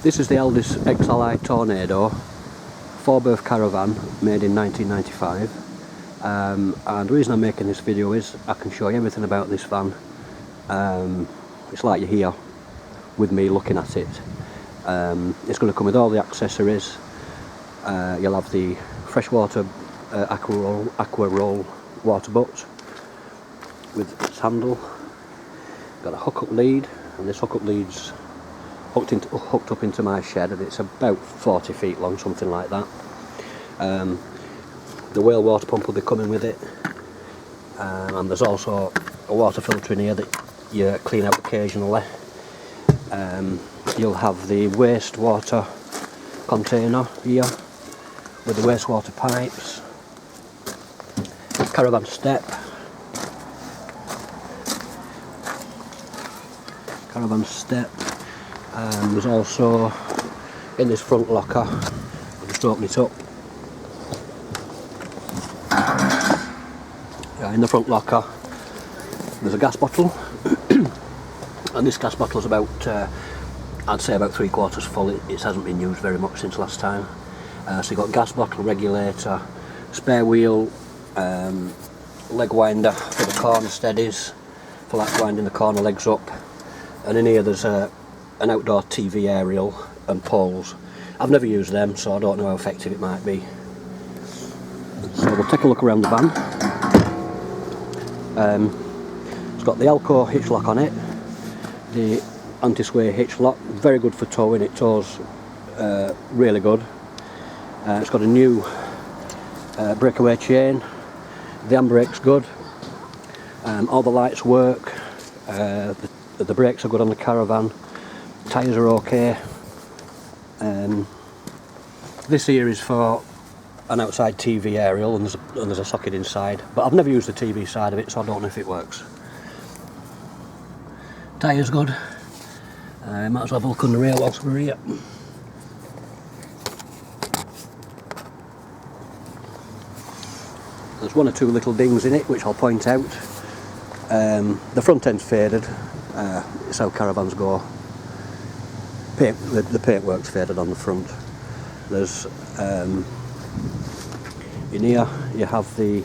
This is the Elddis XLi Tornado 4-berth caravan made in 1995, and the reason I'm making this video is I can show you everything about this van. It's like you're here with me looking at it. It's going to come with all the accessories. You'll have the freshwater aqua roll water butt with its handle. Got a hook-up lead, and this hook-up lead's hooked up into my shed, and it's about 40 feet long, something like that. The whale water pump will be coming with it, and there's also a water filter in here that you clean out occasionally. You'll have the wastewater container here with the wastewater pipes, caravan step, and there's also in this front locker, I'll just open it up. In the front locker there's a gas bottle and this gas bottle is about I'd say about 3/4 full. It hasn't been used very much since last time. So you've got gas bottle, regulator, spare wheel, leg winder for the corner steadies, for like winding the corner legs up, and in here there's an outdoor TV aerial and poles. I've never used them, so I don't know how effective it might be. So we'll take a look around the van. It's got the Elco hitch lock on it, the anti-sway hitch lock, very good for towing. It tows really good. It's got a new breakaway chain, the handbrake's good, all the lights work, the brakes are good on the caravan, tyres are okay. This here is for an outside TV aerial, and there's a socket inside, but I've never used the TV side of it, so I don't know if it works. Tyres good. Might as well have a look on the rail whilst we're here. There's one or two little dings in it which I'll point out. The front end's faded. It's how caravans go. The paintwork's faded on the front. There's in here you have the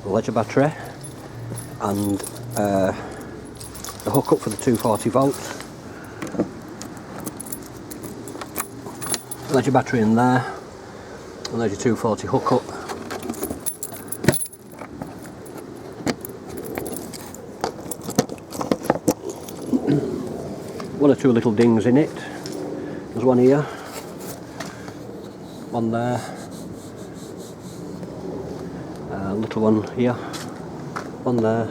ledger battery and the hookup for the 240 volt. Ledger battery in there, and there's your 240 hookup. One or two little dings in it. There's one here, one there, a little one here, one there.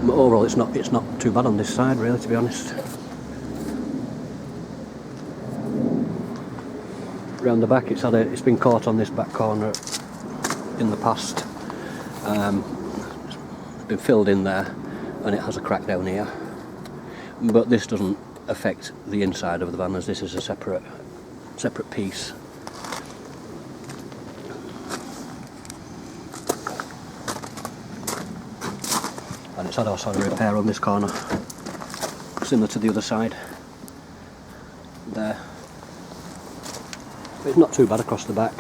But overall it's not too bad on this side, really, to be honest. Round the back, it's been caught on this back corner in the past. It's been filled in there, and it has a crack down here. But this doesn't affect the inside of the van, as this is a separate piece. And it's had all sort of repair on this corner, similar to the other side there. But it's not too bad across the back.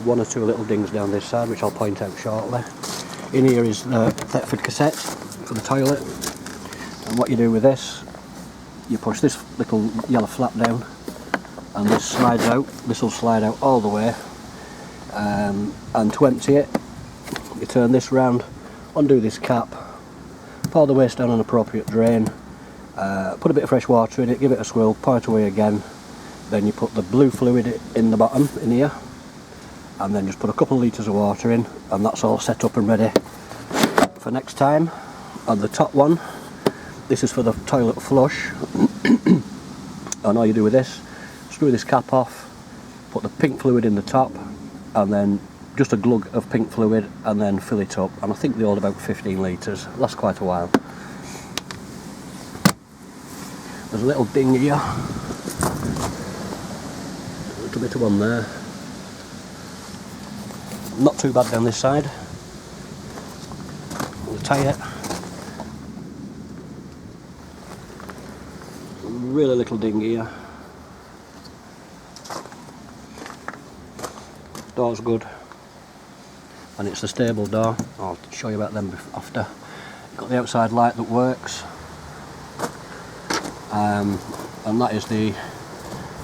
One or two little dings down this side, which I'll point out shortly. In here is the Thetford cassette for the toilet, and what you do with this, you push this little yellow flap down, and this slides out. This will slide out all the way, and to empty it, you turn this round, undo this cap, pour the waste down an appropriate drain, put a bit of fresh water in it, give it a swirl, pour it away again, then you put the blue fluid in the bottom, in here, and then just put a couple of litres of water in, and that's all set up and ready for next time. On the top one, this is for the toilet flush, and all you do with this, screw this cap off, put the pink fluid in the top, and then just a glug of pink fluid, and then fill it up, and I think they hold about 15 litres, lasts quite a while. There's a little ding here, a little bit of one there. Not too bad down this side. tie it. Really little dinghy here. Door's good, and it's the stable door. I'll show you about them after. Got the outside light that works, and that is the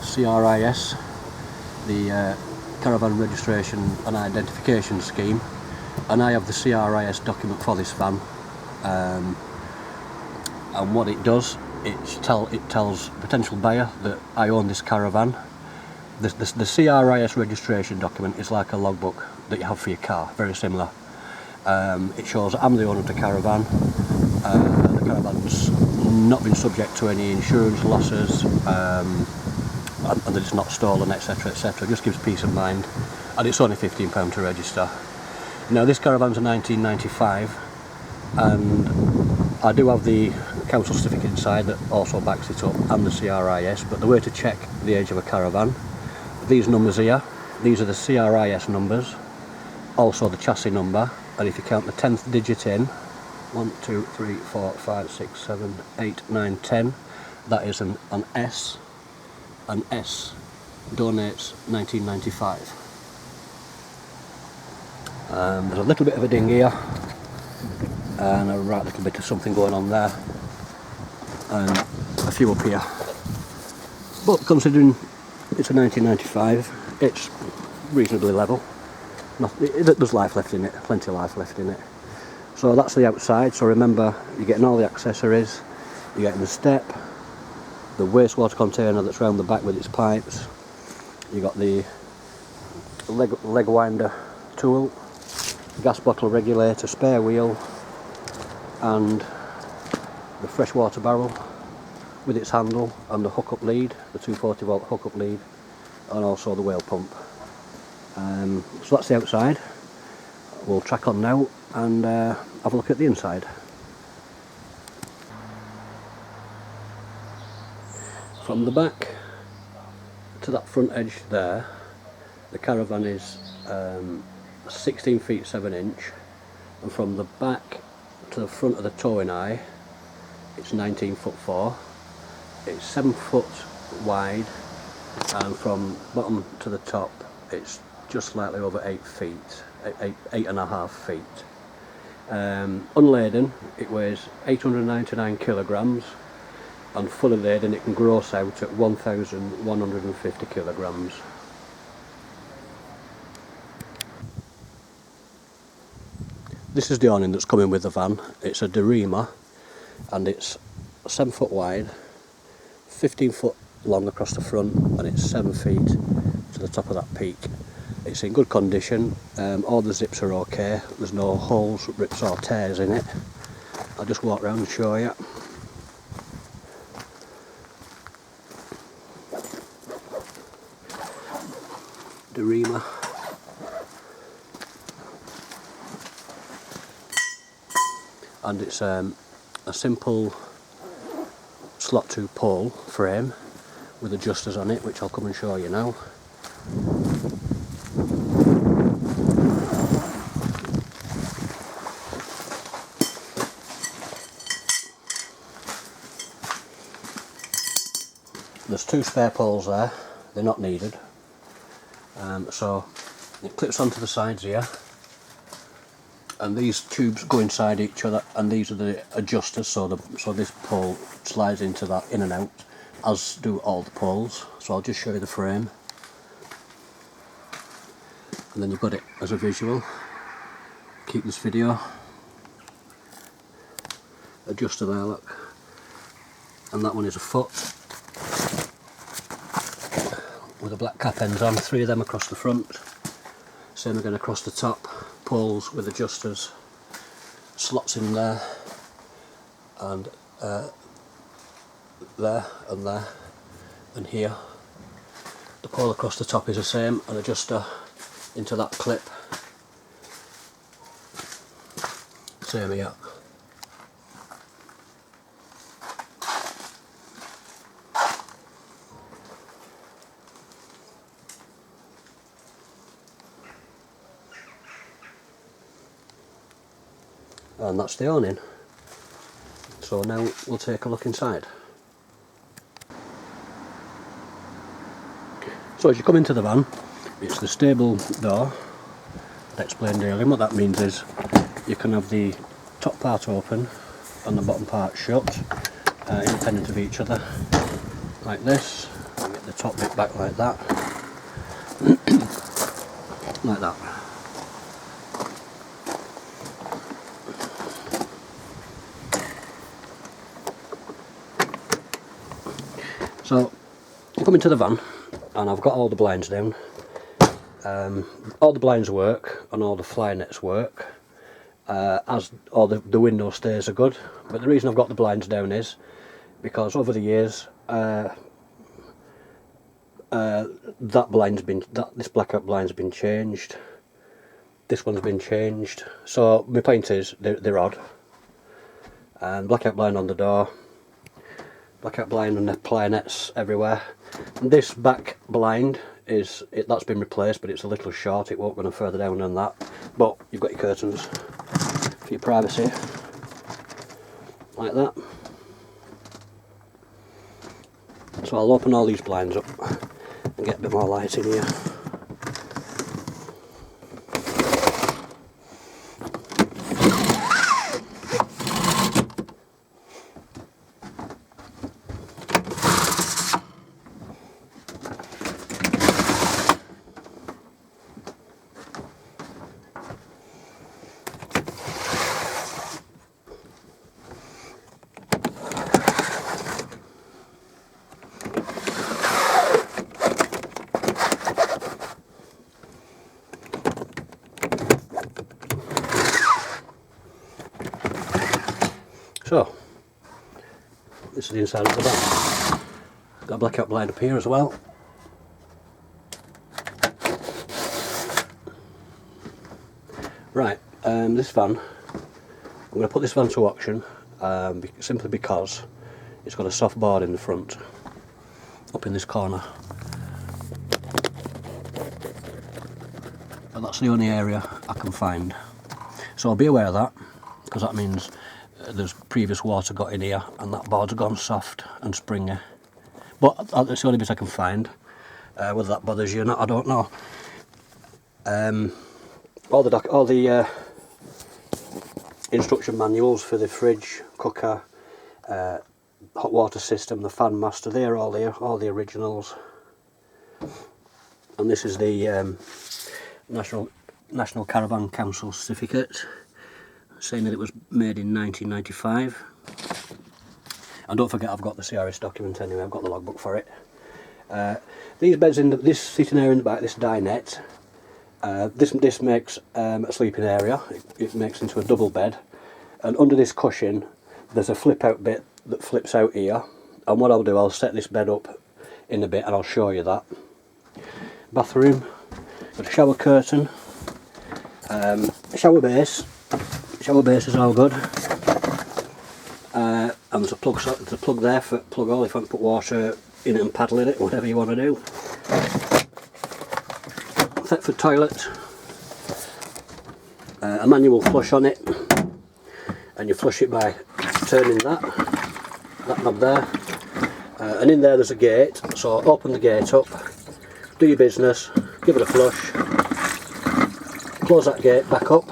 CRIS, the Caravan Registration and Identification Scheme, and I have the CRIS document for this van, and what it does, it tells potential buyer that I own this caravan. The CRIS registration document is like a logbook that you have for your car, very similar. It shows that I'm the owner of the caravan. The caravan's not been subject to any insurance losses, and that it's not stolen, etc, etc. It just gives peace of mind, and it's only £15 to register. Now this caravan's a 1995, and I do have the council certificate inside that also backs it up, and the CRIS, but the way to check the age of a caravan, these numbers here, these are the CRIS numbers, also the chassis number, and if you count the 10th digit in, 1, 2, 3, 4, 5, 6, 7, 8, 9, 10, that is an S, and S donates 1995. There's a little bit of a ding here, and a right little bit of something going on there, and a few up here. But considering it's a 1995, it's reasonably level. There's life left in it, plenty of life left in it. So that's the outside. So remember, you're getting all the accessories, you're getting the step, the wastewater container that's round the back with its pipes, you got the leg winder tool, gas bottle regulator, spare wheel, and the freshwater barrel with its handle, and the hookup lead, the 240 volt hookup lead, and also the whale pump. So that's the outside. We'll track on now and have a look at the inside. From the back to that front edge there, the caravan is 16 feet 7 inch, and from the back to the front of the towing eye, it's 19 foot 4. It's 7 foot wide, and from bottom to the top it's just slightly over 8 feet, 8.5 feet. Unladen, it weighs 899 kilograms, and fully laden it can gross out at 1,150 kilograms. This is the awning that's coming with the van. It's a Derima, and it's 7 foot wide, 15 foot long across the front, and it's 7 feet to the top of that peak. It's in good condition. All the zips are okay. There's no holes, rips or tears in it. I'll just walk around and show you. Derima. And it's a simple slot 2 pole frame with adjusters on it, which I'll come and show you now. There's 2 spare poles there, they're not needed, so it clips onto the sides here, and these tubes go inside each other, and these are the adjusters, so this pole slides into that, in and out, as do all the poles. So I'll just show you the frame, and then you've got it as a visual. Keep this video. Adjuster there, look, and that one is a foot with the black cap ends on, 3 of them across the front, same again across the top, poles with adjusters, slots in there, and there, and here. The pole across the top is the same, an adjuster into that clip, same here. and that's the awning. So now we'll take a look inside. So as you come into the van, it's the stable door I explained earlier, and what that means is you can have the top part open and the bottom part shut, independent of each other, like this, and get the top bit back like that, like that. So you come into the van and I've got all the blinds down. All the blinds work and all the fly nets work, as all the window stays are good. But the reason I've got the blinds down is because over the years this blackout blind's been changed. This one's been changed. So my point is they're odd. And blackout blind on the door, blackout blind and the ply nets everywhere. And this back blind that's been replaced, but it's a little short. It won't go no further down than that. But you've got your curtains for your privacy, like that. So I'll open all these blinds up and get a bit more light in here. So, this is the inside of the van. Got a blackout blind up here as well. Right, this van, I'm going to put this van to auction simply because it's got a soft board in the front, up in this corner. But that's the only area I can find. So I'll be aware of that, because that means there's previous water got in here and that board's gone soft and springy. But that's the only bit I can find. Whether that bothers you or not, I don't know. All the instruction manuals for the fridge, cooker, hot water system, the fan master, they're all there, all the originals. And this is the National Caravan Council certificate, saying that it was made in 1995. And don't forget, I've got the CRS document anyway, I've got the logbook for it. These beds this seating area in the back, this dinette, this makes a sleeping area. It makes into a double bed, and under this cushion there's a flip out bit that flips out here, and what I'll do, I'll set this bed up in a bit and I'll show you that. Bathroom, got a shower curtain, shower base is all good, and there's a plug there for plug all if you want to put water in it and paddle in it, whatever you want to do. Thetford toilet, a manual flush on it, and you flush it by turning that knob there, and in there there's a gate, so open the gate up, do your business, give it a flush, close that gate back up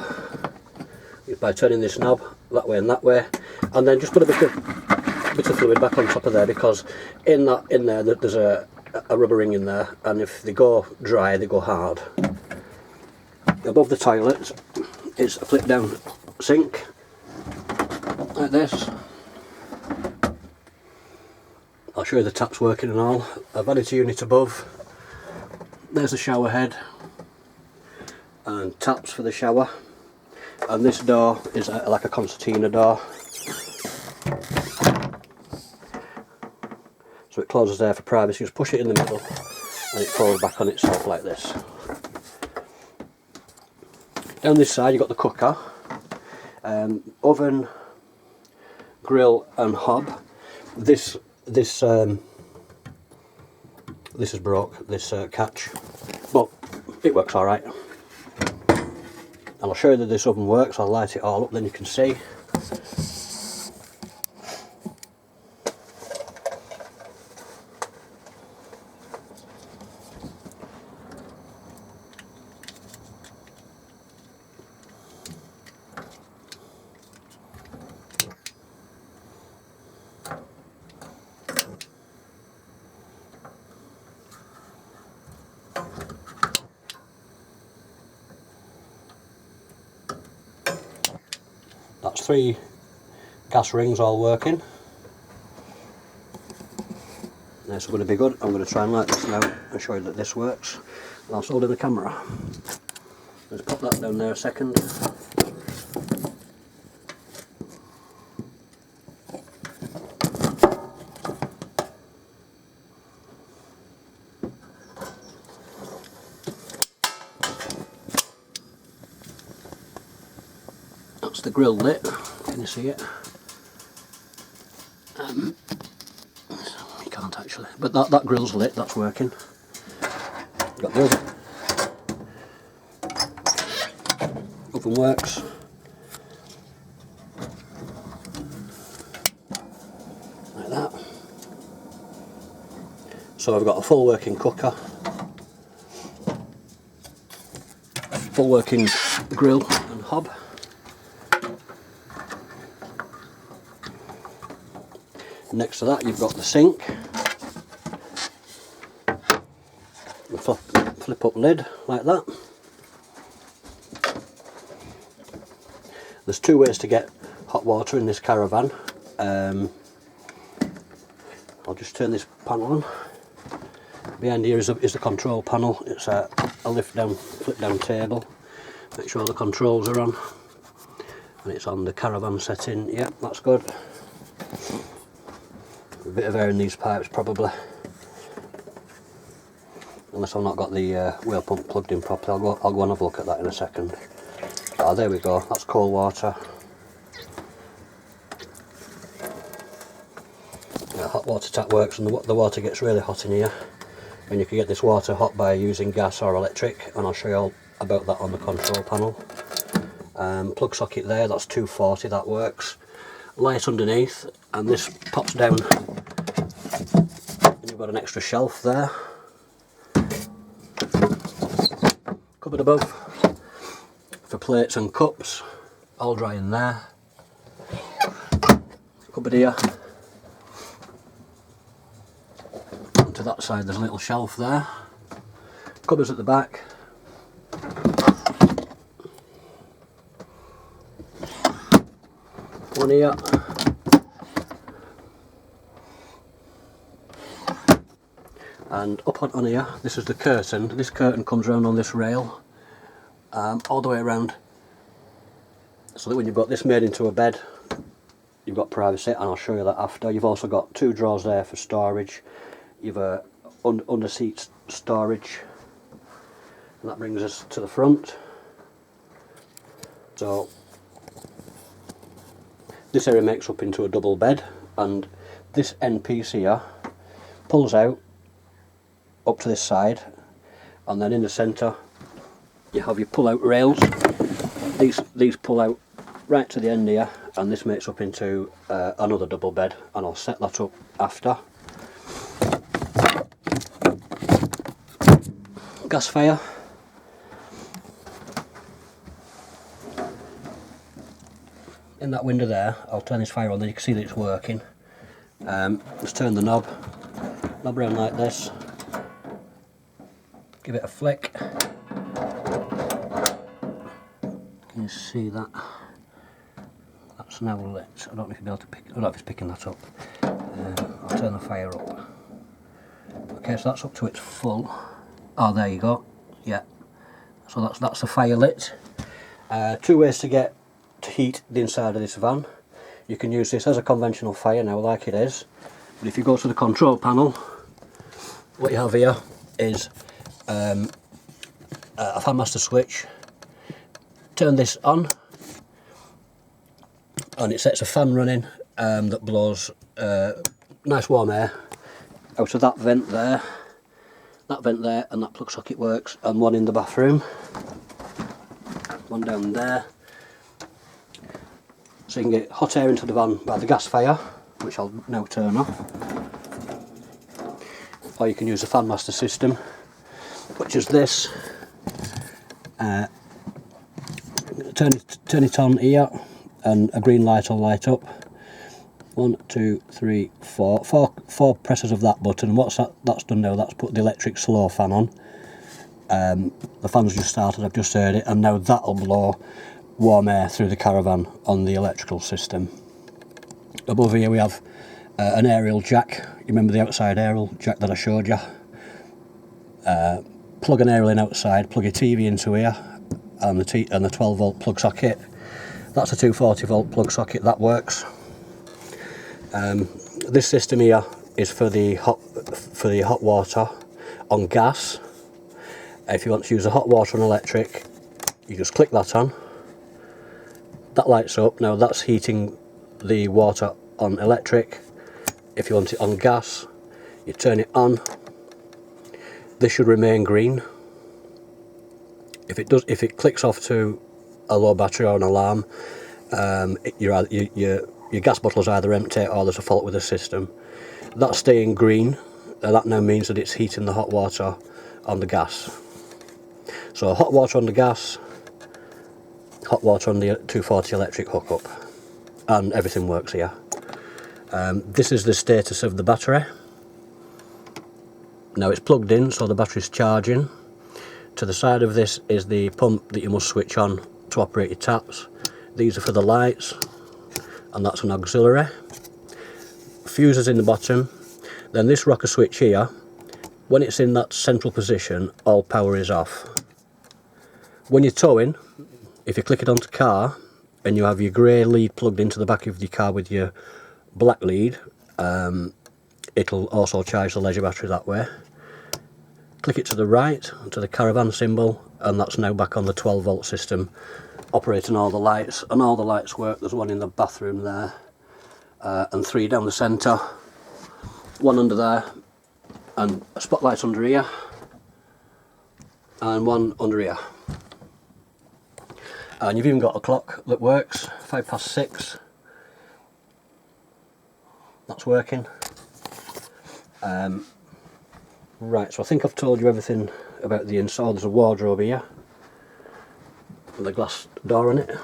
by turning this knob that way and that way, and then just put a bit of fluid back on top of there, because in there there's a rubber ring in there, and if they go dry they go hard. Above the toilet is a flip down sink like this. I'll show you the taps working and all. A vanity unit above, there's the shower head and taps for the shower, and this door is like a concertina door, so it closes there for privacy. Just push it in the middle and it falls back on itself like this. Down this side you've got the cooker, oven, grill and hob. This is broke, this catch, but it works alright. And I'll show you that this oven works. I'll light it all up, then you can see. That's 3 gas rings all working. This is going to be good. I'm going to try and light this now and show you that this works whilst holding the camera. Let's pop that down there a second. That's the grill lit. Can you see it? You can't actually, but that grill's lit. That's working. Got the oven. Oven works. Like that. So I've got a full working cooker, full working grill and hob. Next to that you've got the sink, the flip up lid like that. There's 2 ways to get hot water in this caravan. I'll just turn this panel on. Behind here is the control panel. It's a lift down, flip down table. Make sure the controls are on, and it's on the caravan setting. Yep, that's good. A bit of air in these pipes probably, unless I've not got the wheel pump plugged in properly. I'll go and have a look at that in a second. Oh, there we go, that's cold water. Yeah, hot water tap works, and the water gets really hot in here, and you can get this water hot by using gas or electric, and I'll show you all about that on the control panel. Plug socket there, that's 240, that works. Light underneath, and this pops down, and you've got an extra shelf there. Cupboard above for plates and cups, all dry in there. Cupboard here. And to that side there's a little shelf there. Cupboards at the back. One here. And up on here, this is the curtain. This curtain comes around on this rail, all the way around, so that when you've got this made into a bed, you've got privacy, and I'll show you that after. You've also got 2 drawers there for storage. You've under seat storage, and that brings us to the front. So this area makes up into a double bed, and this end piece here pulls out up to this side, and then in the centre you have your pull out rails. These pull out right to the end here, and this makes up into another double bed, and I'll set that up after. Gas fire. In that window there, I'll turn this fire on, then you can see that it's working. Just turn the knob around like this, give it a flick. Can you see that? That's now lit. I don't know if you'll be able to pick. I don't know if it's picking that up. I'll turn the fire up. Okay, so that's up to its full. Oh, there you go. Yeah. So that's the fire lit. 2 ways to heat the inside of this van. You can use this as a conventional fire now, like it is. But if you go to the control panel, what you have here is a fan master switch. Turn this on, and it sets a fan running that blows nice warm air out of that vent there, and that plug socket works, and one in the bathroom one down there. So you can get hot air into the van by the gas fire, which I'll now turn off. Or you can use the fan master system, which is this. Turn it on here, and a green light will light up. 1, 2, 3, 4. Four presses of that button, and that's done now, that's put the electric slow fan on. The fan's just started, I've just heard it, and now that'll blow warm air through the caravan on the electrical system. Above here we have an aerial jack. You remember the outside aerial jack that I showed you? Plug an aerial in outside, plug your TV into here, and the 12 volt plug socket. That's a 240 volt plug socket, that works. This system here is for the hot water on gas. If you want to use the hot water on electric, you just click that on. That lights up. Now that's heating the water on electric. If you want it on gas, you turn it on. This should remain green. If it clicks off to a low battery or an alarm, your gas bottle is either empty or there's a fault with the system. That's staying green. That now means that it's heating the hot water on the gas. So hot water on the gas, hot water on the 240 electric hookup, and everything works here. This is the status of the battery. Now it's plugged in, so the battery's charging. To the side of this is the pump that you must switch on to operate your taps. These are for the lights, and that's an auxiliary. Fuse is in the bottom. Then this rocker switch here, when it's in that central position, all power is off. When you're towing, if you click it onto car and you have your grey lead plugged into the back of your car with your black lead, it'll also charge the leisure battery that way. Click it to the right, to the caravan symbol, and that's now back on the 12 volt system, operating all the lights, and all the lights work. There's one in the bathroom there, and 3 down the centre, 1 under there, and a spotlight under here, and 1 under here. And you've even got a clock that works, 6:05. That's working. Right, so I think I've told you everything about the inside. There's a wardrobe here with a glass door on it.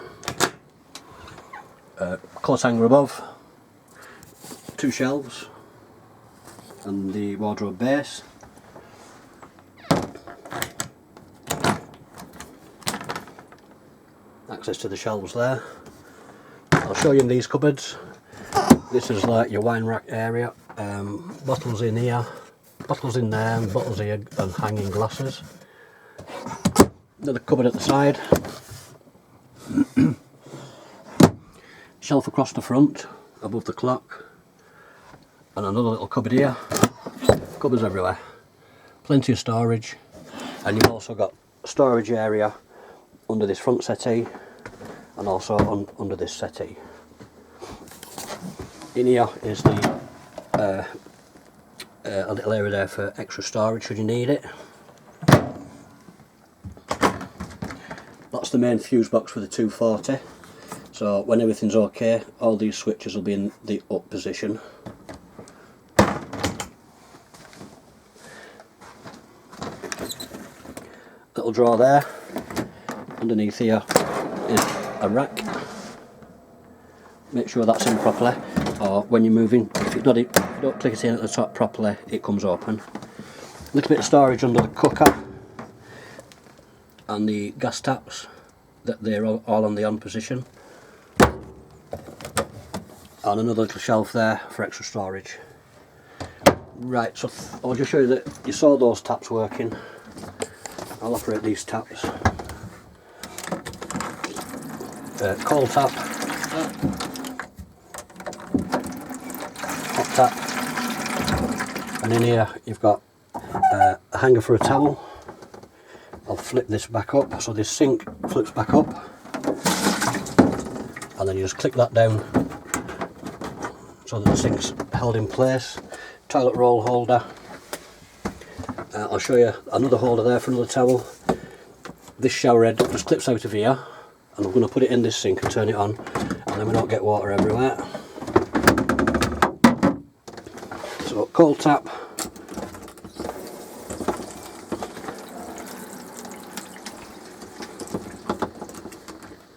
Coat hanger above, 2 shelves, and the wardrobe base. Access to the shelves there. I'll show you in these cupboards. This is like your wine rack area. Bottles in here, bottles in there, and bottles here, and hanging glasses. Another cupboard at the side. Shelf across the front, above the clock. And another little cupboard here. Cupboards everywhere. Plenty of storage. And you've also got a storage area under this front settee, and also under this settee. In here is the a little area there for extra storage should you need it. That's the main fuse box for the 240. So when everything's okay, all these switches will be in the up position. Little drawer there. Underneath here is a rack. Make sure that's in properly, or when you're moving, if you don't click it in at the top properly, it comes open. A little bit of storage under the cooker and the gas taps, that they're all on the on position. And another little shelf there for extra storage. Right, so I'll just show you that you saw those taps working. I'll operate these taps. Cold tap, hot tap, and in here you've got a hanger for a towel. I'll flip this back up, so this sink flips back up, and then you just click that down so that the sink's held in place. Toilet roll holder. I'll show you another holder there for another towel. This shower head just clips out of here, and I'm going to put it in this sink and turn it on, and then we don't get water everywhere. So cold tap,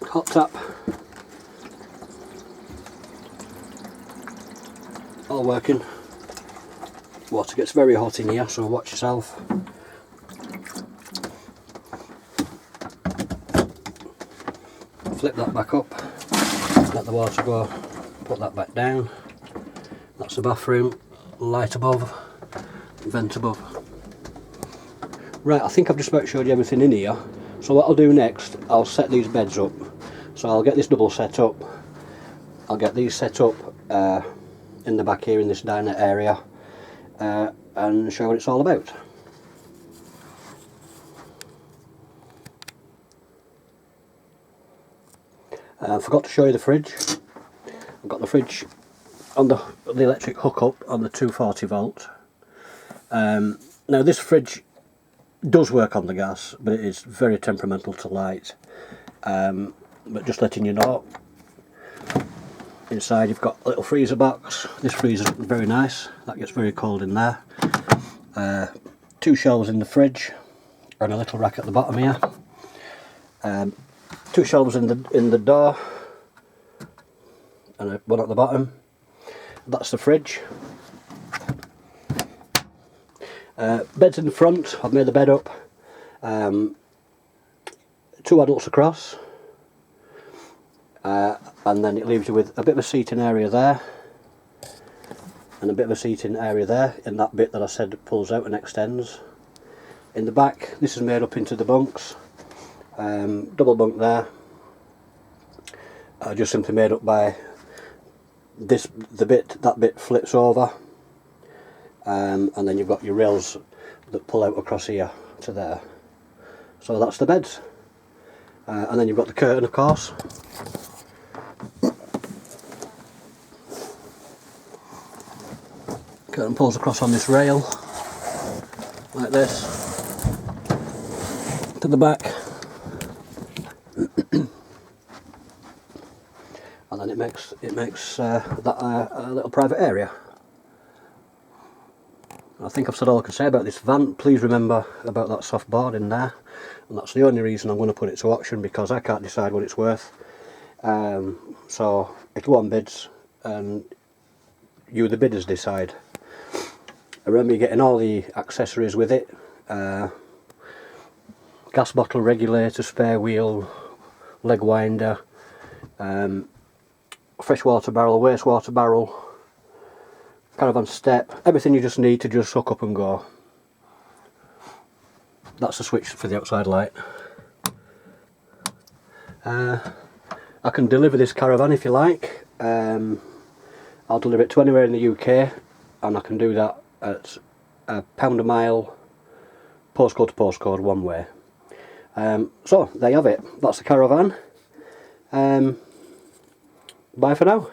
hot tap, all working. Water gets very hot in here, so watch yourself. Flip that back up, let the water go, put that back down. That's the bathroom, light above, vent above. Right, I think I've just about showed you everything in here. So what I'll do next, I'll set these beds up. So I'll get this double set up, I'll get these set up in the back here in this diner area, and show what it's all about. I forgot to show you the fridge. I've got the fridge on the electric hookup on the 240 volt. Now this fridge does work on the gas, but it is very temperamental to light. But just letting you know, inside you've got a little freezer box. This freezer is very nice, that gets very cold in there. 2 shelves in the fridge and a little rack at the bottom here. 2 shelves in the door and one at the bottom. That's the fridge. Beds in the front, I've made the bed up. 2 adults across, and then it leaves you with a bit of a seating area there and a bit of a seating area there in that bit that I said pulls out and extends. In the back, this is made up into the bunks. Double bunk there, just simply made up by this, that bit flips over, and then you've got your rails that pull out across here to there. So that's the beds, and then you've got the curtain, of course. Curtain pulls across on this rail like this to the back. And then it makes that a little private area. I think I've said all I can say about this van. Please remember about that soft board in there, and that's the only reason I'm going to put it to auction, because I can't decide what it's worth. So if one bids, and you the bidders decide. Remember, you're getting all the accessories with it: gas bottle regulator, spare wheel, leg winder, freshwater barrel, wastewater barrel, caravan step, everything you just need to just hook up and go. That's the switch for the outside light. I can deliver this caravan if you like. I'll deliver it to anywhere in the UK, and I can do that at £1 a mile, postcode to postcode, one way. So there you have it, that's the caravan. Bye for now.